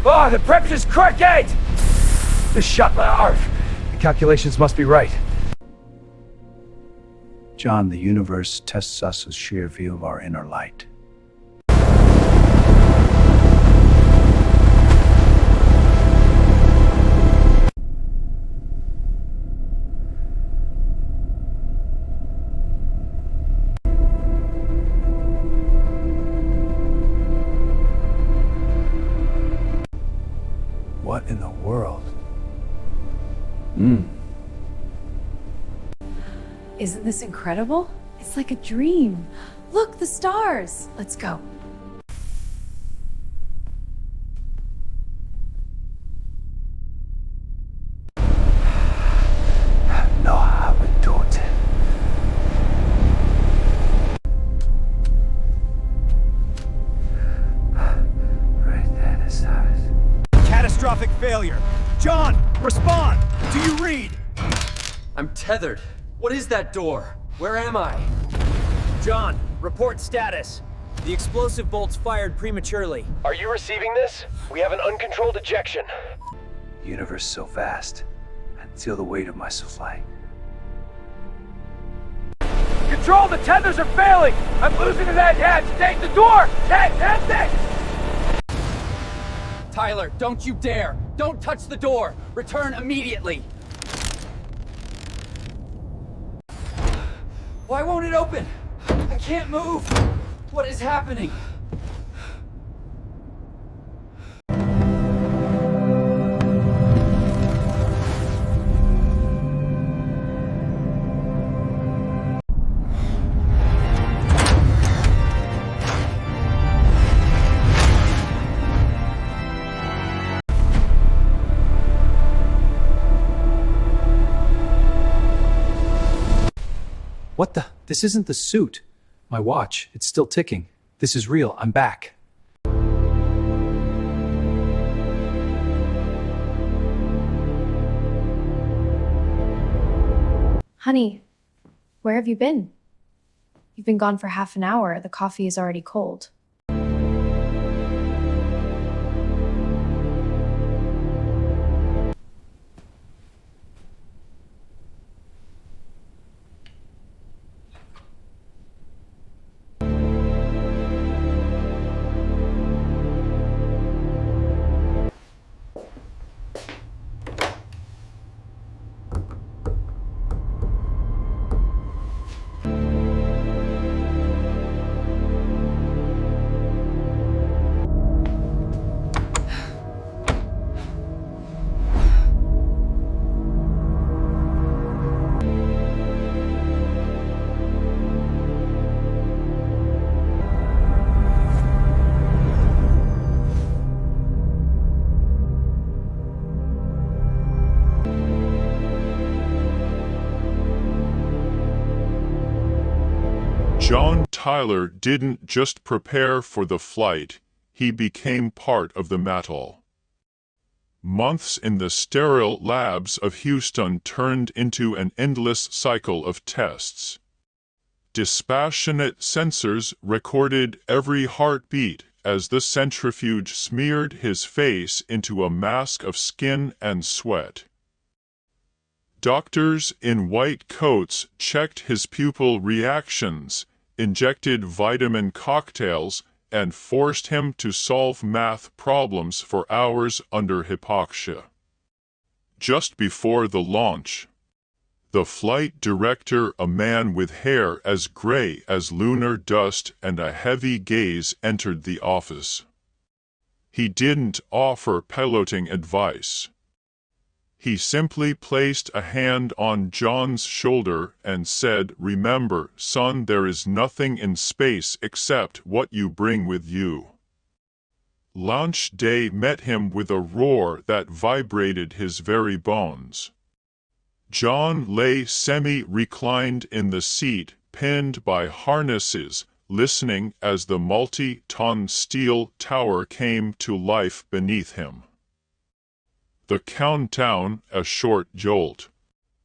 Oh, the prep is crooked! The shuddered. The calculations must be right. John, the universe tests us with sheer view of our inner light. What in the world? Isn't this incredible? It's like a dream. Look, the stars. Let's go. No, I would do it. Right there, this house. Catastrophic failure. John, respond! Do you read? I'm tethered. What is that door? Where am I? John, report status. The explosive bolts fired prematurely. Are you receiving this? We have an uncontrolled ejection. The universe is so vast. I can feel the weight of my supply. Control, the tethers are failing! I'm losing to that edge! Take the door! Take! Tyler, don't you dare! Don't touch the door! Return immediately! Why won't it open? I can't move! What is happening? What the? This isn't the suit. My watch, it's still ticking. This is real, I'm back. Honey, where have you been? You've been gone for half an hour. The coffee is already cold. John Tyler didn't just prepare for the flight, he became part of the metal. Months in the sterile labs of Houston turned into an endless cycle of tests. Dispassionate sensors recorded every heartbeat as the centrifuge smeared his face into a mask of skin and sweat. Doctors in white coats checked his pupil reactions, injected vitamin cocktails, and forced him to solve math problems for hours under hypoxia. Just before the launch, the flight director, a man with hair as gray as lunar dust and a heavy gaze, entered the office. He didn't offer piloting advice. He simply placed a hand on John's shoulder and said, "Remember, son, there is nothing in space except what you bring with you." Launch day met him with a roar that vibrated his very bones. John lay semi-reclined in the seat, pinned by harnesses, listening as the multi-ton steel tower came to life beneath him. The countdown, a short jolt,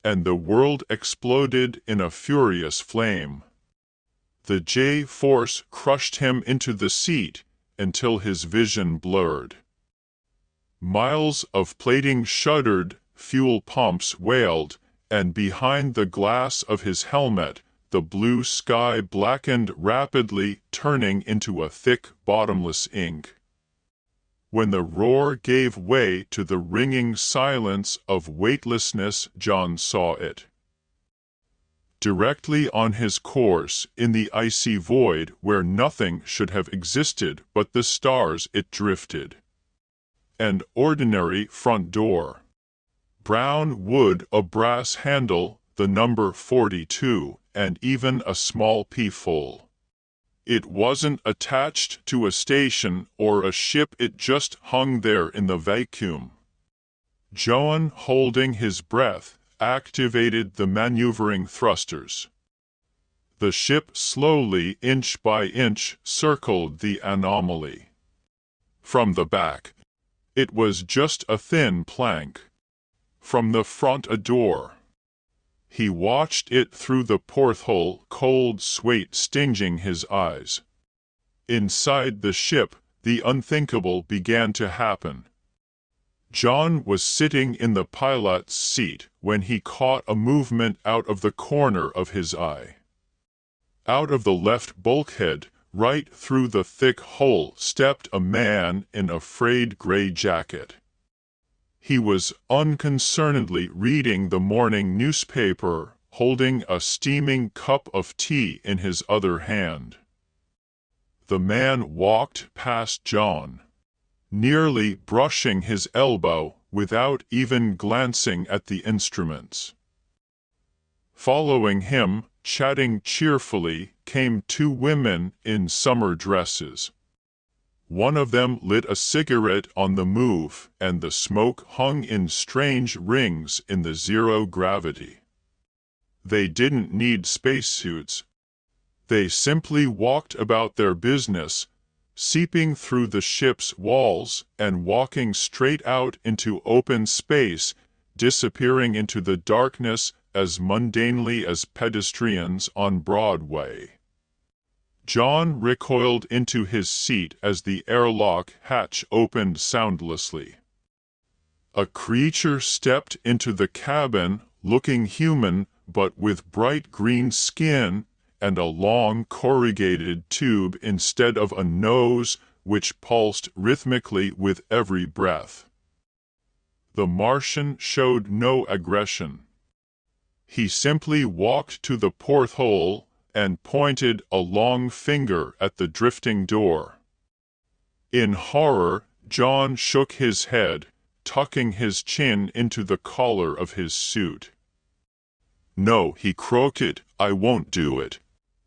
and the world exploded in a furious flame. The J-force crushed him into the seat until his vision blurred. Miles of plating shuddered, fuel pumps wailed, and behind the glass of his helmet, the blue sky blackened rapidly, turning into a thick, bottomless ink. When the roar gave way to the ringing silence of weightlessness, John saw it. Directly on his course, in the icy void where nothing should have existed but the stars, it drifted. An ordinary front door. Brown wood, a brass handle, the number 42, and even a small peephole. It wasn't attached to a station or a ship, it just hung there in the vacuum. John, holding his breath, activated the maneuvering thrusters. The ship slowly, inch by inch, circled the anomaly. From the back, it was just a thin plank. From the front, a door. He watched it through the porthole, cold sweat stinging his eyes. Inside the ship, the unthinkable began to happen. John was sitting in the pilot's seat when he caught a movement out of the corner of his eye. Out of the left bulkhead, right through the thick hole, stepped a man in a frayed gray jacket. He was unconcernedly reading the morning newspaper, holding a steaming cup of tea in his other hand. The man walked past John, nearly brushing his elbow without even glancing at the instruments. Following him, chatting cheerfully, came two women in summer dresses. One of them lit a cigarette on the move, and the smoke hung in strange rings in the zero gravity. They didn't need spacesuits. They simply walked about their business, seeping through the ship's walls and walking straight out into open space, disappearing into the darkness as mundanely as pedestrians on Broadway. John recoiled into his seat as the airlock hatch opened soundlessly. A creature stepped into the cabin, looking human but with bright green skin and a long corrugated tube instead of a nose which pulsed rhythmically with every breath. The Martian showed no aggression. He simply walked to the porthole and pointed a long finger at the drifting door. In horror, John shook his head, tucking his chin into the collar of his suit. "No," he croaked, "I won't do it."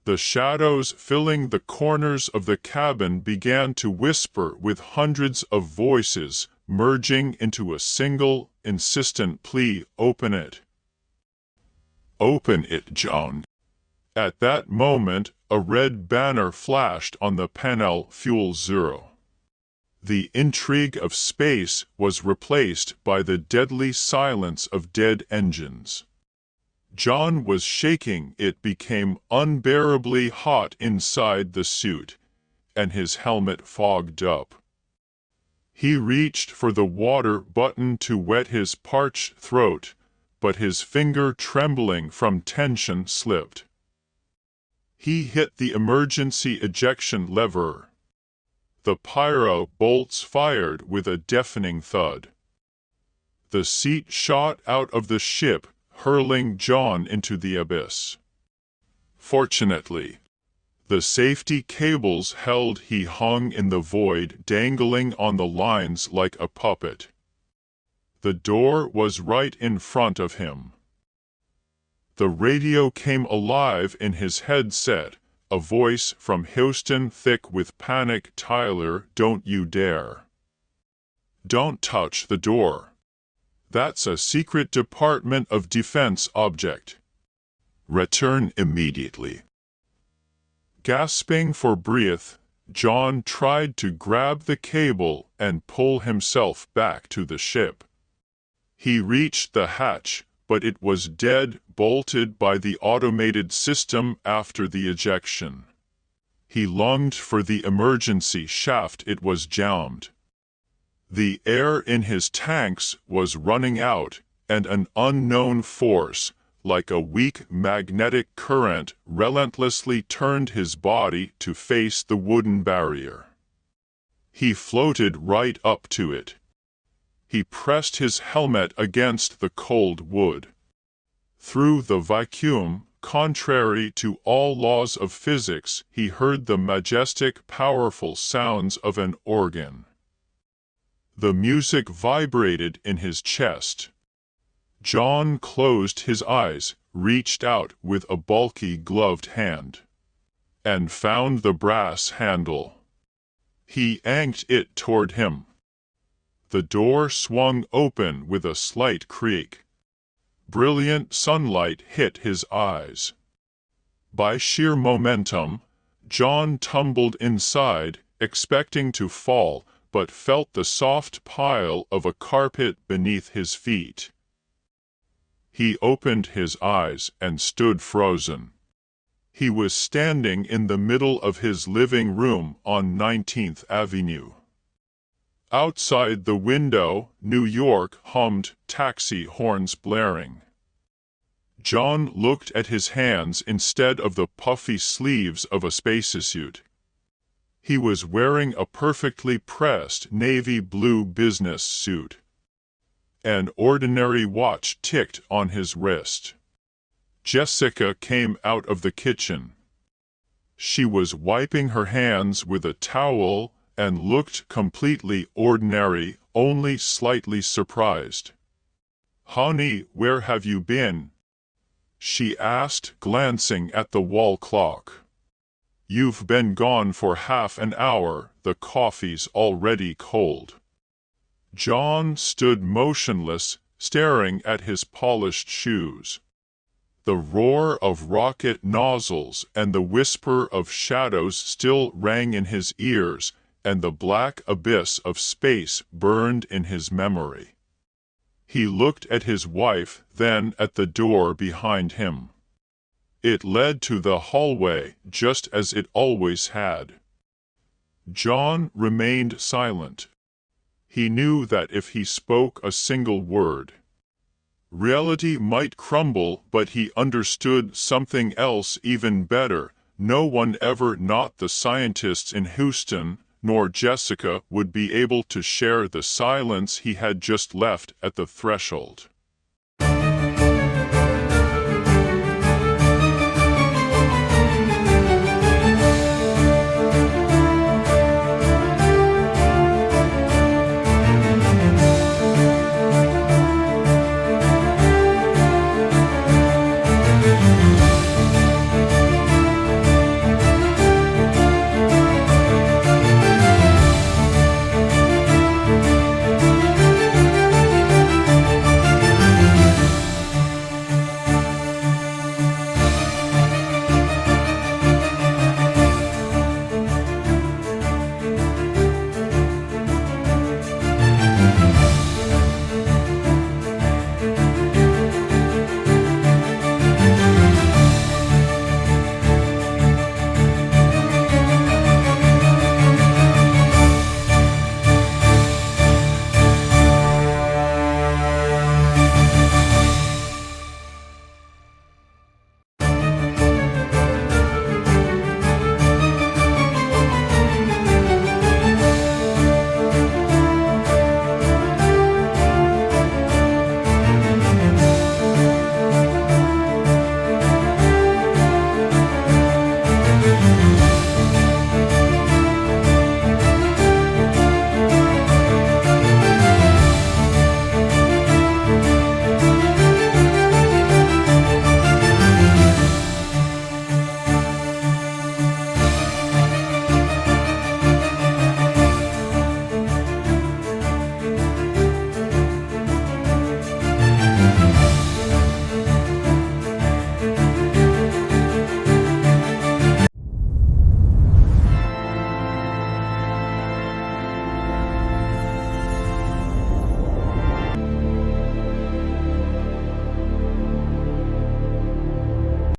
The shadows filling the corners of the cabin began to whisper with hundreds of voices, merging into a single, insistent plea, "Open it. Open it, John." At that moment, a red banner flashed on the panel, "Fuel Zero." The intrigue of space was replaced by the deadly silence of dead engines. John was shaking. It became unbearably hot inside the suit, and his helmet fogged up. He reached for the water button to wet his parched throat, but his finger, trembling from tension, slipped. He hit the emergency ejection lever. The pyro bolts fired with a deafening thud. The seat shot out of the ship, hurling John into the abyss. Fortunately, the safety cables held. He hung in the void, dangling on the lines like a puppet. The door was right in front of him. The radio came alive in his headset, a voice from Houston, thick with panic. "Tyler, don't you dare. Don't touch the door. That's a secret Department of Defense object. Return immediately." Gasping for breath, John tried to grab the cable and pull himself back to the ship. He reached the hatch, but it was dead, bolted by the automated system after the ejection. He longed for the emergency shaft. It was jammed. The air in his tanks was running out, and an unknown force, like a weak magnetic current, relentlessly turned his body to face the wooden barrier. He floated right up to it. He pressed his helmet against the cold wood. Through the vacuum, contrary to all laws of physics, he heard the majestic, powerful sounds of an organ. The music vibrated in his chest. John closed his eyes, reached out with a bulky gloved hand, and found the brass handle. He yanked it toward him. The door swung open with a slight creak. Brilliant sunlight hit his eyes. By sheer momentum, John tumbled inside, expecting to fall, but felt the soft pile of a carpet beneath his feet. He opened his eyes and stood frozen. He was standing in the middle of his living room on 19th Avenue. Outside the window, New York hummed, taxi horns blaring. John looked at his hands instead of the puffy sleeves of a spacesuit. He was wearing a perfectly pressed navy blue business suit. An ordinary watch ticked on his wrist. Jessica came out of the kitchen. She was wiping her hands with a towel and looked completely ordinary, only slightly surprised. "Honey, where have you been?" she asked, glancing at the wall clock. "You've been gone for half an hour, the coffee's already cold." John stood motionless, staring at his polished shoes. The roar of rocket nozzles and the whisper of shadows still rang in his ears, and the black abyss of space burned in his memory. He looked at his wife, then at the door behind him. It led to the hallway, just as it always had. John remained silent. He knew that if he spoke a single word, reality might crumble, but he understood something else even better. No one ever, not the scientists in Houston, nor Jessica, would be able to share the silence he had just left at the threshold.